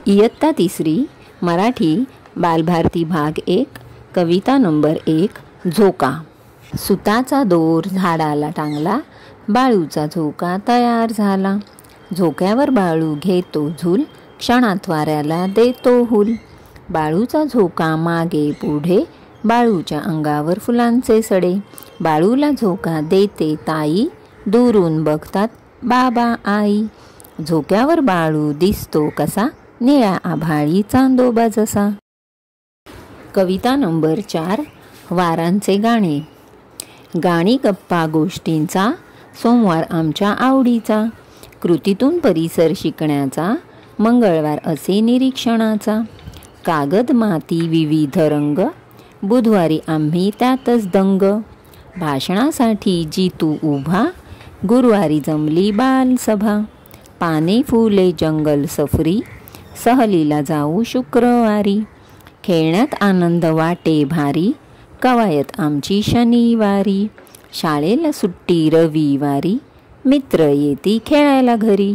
इयत्ता तिसरी मराठी बालभारती भाग 1 कविता नंबर 1 झोका। सुताचा दोर झाडाला टांगला, बाळूचा झोका तयार झाला। झोक्यावर बाळू घेतो झूल, क्षणात वाऱ्याला देतो हूल। बाळूचा झोका मागे पुढे, बाळूच्या अंगावर फुलांचे सडे। बाळूला झोका देते ताई, दुरून बघतात बाबा आई। झोक्यावर बाळू दिसतो कसा, निळ्या आभाळी चांदोबा जसा। कविता नंबर 4 वारांचे गाणे। गाणी गप्पा गोष्टींचा, सोमवार आमच्या आवडीचा। कृतीतून परिसर शिकण्याचा, मंगळवार असे निरीक्षणाचा। कागद माती विविध रंग, बुधवारी आम्ही त्यातच दंग। भाषणासाठी जितू उभा, गुरुवारी जमली बालसभा। पाने फुले जंगल सफरी, सहलीला जाऊ शुक्रवारी। खेळण्यात आनंद वाटे भारी, कवायत आमची शनिवारी। शाळेला सुट्टी रविवारी, मित्र येती खेळायला घरी।